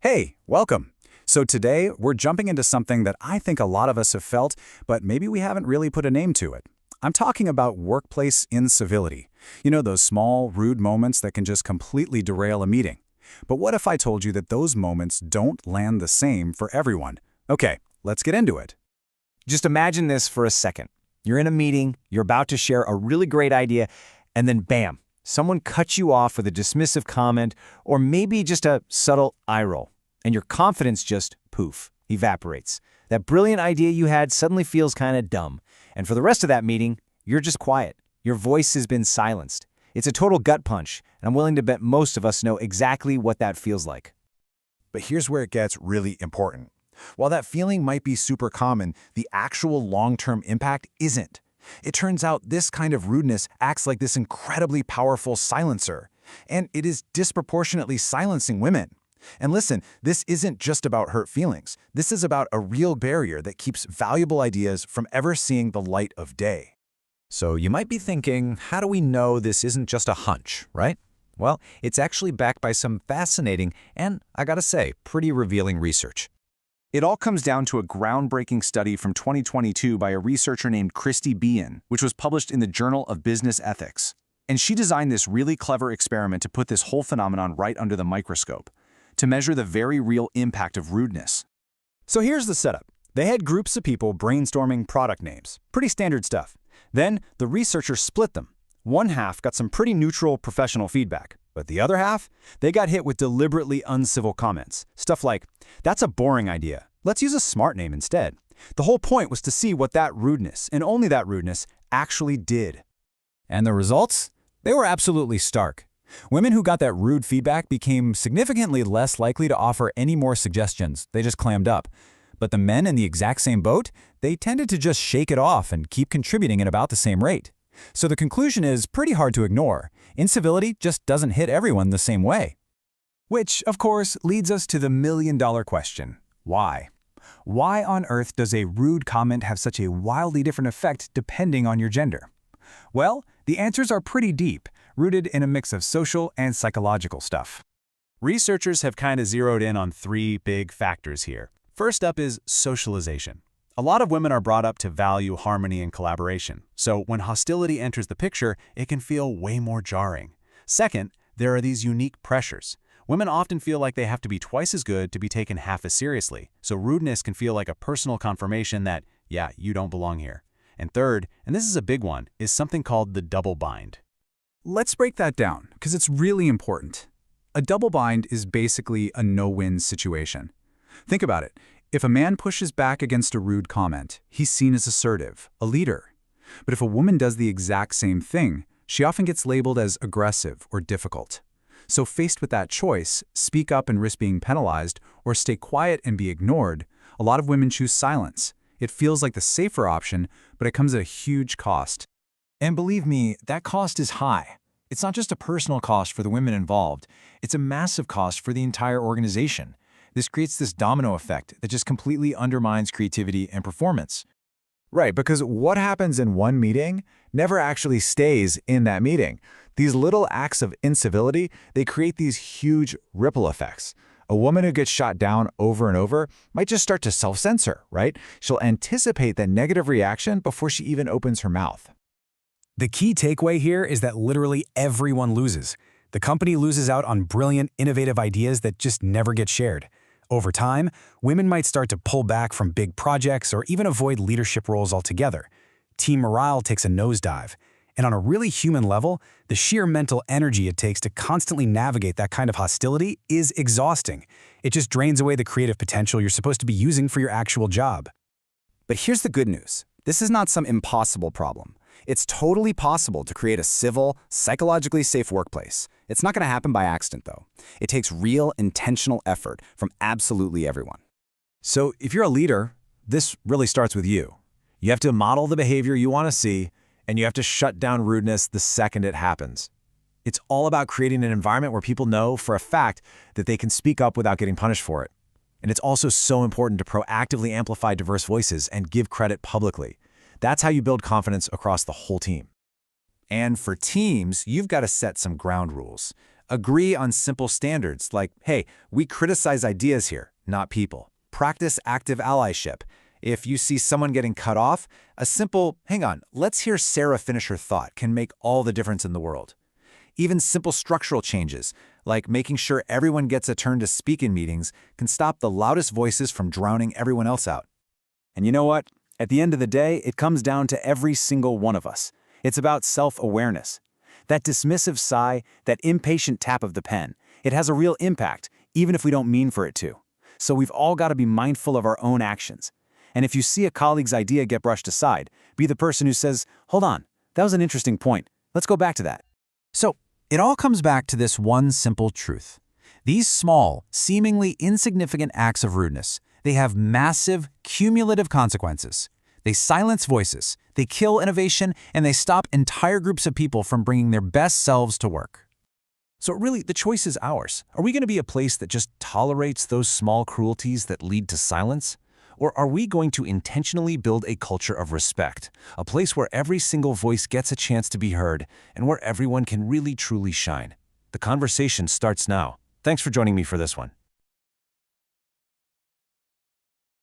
Hey, welcome. So today, we're jumping into something that I think a lot of us have felt, but maybe we haven't really put a name to it. I'm talking about workplace incivility. You know, those small, rude moments that can just completely derail a meeting. But what if I told you that those moments don't land the same for everyone? Okay, let's get into it. Just imagine this for a second. You're in a meeting, you're about to share a really great idea, and then bam, someone cuts you off with a dismissive comment or maybe just a subtle eye roll, and your confidence just, poof, evaporates. That brilliant idea you had suddenly feels kind of dumb, and for the rest of that meeting, you're just quiet. Your voice has been silenced. It's a total gut punch, and I'm willing to bet most of us know exactly what that feels like. But here's where it gets really important. While that feeling might be super common, the actual long-term impact isn't. It turns out this kind of rudeness acts like this incredibly powerful silencer, and it is disproportionately silencing women. And listen, this isn't just about hurt feelings. This is about a real barrier that keeps valuable ideas from ever seeing the light of day. So you might be thinking, how do we know this isn't just a hunch, right? Well, it's actually backed by some fascinating and, I gotta say, pretty revealing research. It all comes down to a groundbreaking study from 2022 by a researcher named Kristi Bian, which was published in the Journal of Business Ethics. And she designed this really clever experiment to put this whole phenomenon right under the microscope, to measure the very real impact of rudeness. So here's the setup. They had groups of people brainstorming product names. Pretty standard stuff. Then the researchers split them. One half got some pretty neutral professional feedback, but the other half, they got hit with deliberately uncivil comments. Stuff like, that's a boring idea. Let's use a smart name instead. The whole point was to see what that rudeness, and only that rudeness, actually did. And the results? They were absolutely stark. Women who got that rude feedback became significantly less likely to offer any more suggestions. They just clammed up. But the men in the exact same boat, they tended to just shake it off and keep contributing at about the same rate. So the conclusion is pretty hard to ignore. Incivility just doesn't hit everyone the same way. Which, of course, leads us to the million-dollar question. Why? Why on earth does a rude comment have such a wildly different effect depending on your gender? Well, the answers are pretty deep, rooted in a mix of social and psychological stuff. Researchers have kind of zeroed in on three big factors here. First up is socialization. A lot of women are brought up to value harmony and collaboration, so when hostility enters the picture, it can feel way more jarring. Second, there are these unique pressures. Women often feel like they have to be twice as good to be taken half as seriously, so rudeness can feel like a personal confirmation that, yeah, you don't belong here. And third, and this is a big one, is something called the double bind. Let's break that down, because it's really important. A double bind is basically a no-win situation. Think about it. If a man pushes back against a rude comment, he's seen as assertive, a leader. But if a woman does the exact same thing, she often gets labeled as aggressive or difficult. So faced with that choice, speak up and risk being penalized, or stay quiet and be ignored, a lot of women choose silence. It feels like the safer option, but it comes at a huge cost. And believe me, that cost is high. It's not just a personal cost for the women involved, it's a massive cost for the entire organization. This creates this domino effect that just completely undermines creativity and performance. Right, because what happens in one meeting never actually stays in that meeting. These little acts of incivility, they create these huge ripple effects. A woman who gets shot down over and over might just start to self-censor, right? She'll anticipate that negative reaction before she even opens her mouth. The key takeaway here is that literally everyone loses. The company loses out on brilliant, innovative ideas that just never get shared. Over time, women might start to pull back from big projects or even avoid leadership roles altogether. Team morale takes a nosedive. And on a really human level, the sheer mental energy it takes to constantly navigate that kind of hostility is exhausting. It just drains away the creative potential you're supposed to be using for your actual job. But here's the good news. This is not some impossible problem. It's totally possible to create a civil, psychologically safe workplace. It's not going to happen by accident, though. It takes real, intentional effort from absolutely everyone. So if you're a leader, this really starts with you. You have to model the behavior you want to see, and you have to shut down rudeness the second it happens. It's all about creating an environment where people know for a fact that they can speak up without getting punished for it. And it's also so important to proactively amplify diverse voices and give credit publicly. That's how you build confidence across the whole team. And for teams, you've got to set some ground rules. Agree on simple standards like, hey, we criticize ideas here, not people. Practice active allyship. If you see someone getting cut off, a simple, hang on, let's hear Sarah finish her thought can make all the difference in the world. Even simple structural changes, like making sure everyone gets a turn to speak in meetings, can stop the loudest voices from drowning everyone else out. And you know what? At the end of the day, it comes down to every single one of us. It's about self-awareness. That dismissive sigh, that impatient tap of the pen, it has a real impact, even if we don't mean for it to. So we've all got to be mindful of our own actions. And if you see a colleague's idea get brushed aside, be the person who says, hold on, that was an interesting point. Let's go back to that. So, it all comes back to this one simple truth. These small, seemingly insignificant acts of rudeness, they have massive, cumulative consequences. They silence voices, they kill innovation, and they stop entire groups of people from bringing their best selves to work. So really, the choice is ours. Are we going to be a place that just tolerates those small cruelties that lead to silence? Or are we going to intentionally build a culture of respect, a place where every single voice gets a chance to be heard and where everyone can really truly shine? The conversation starts now. Thanks for joining me for this one.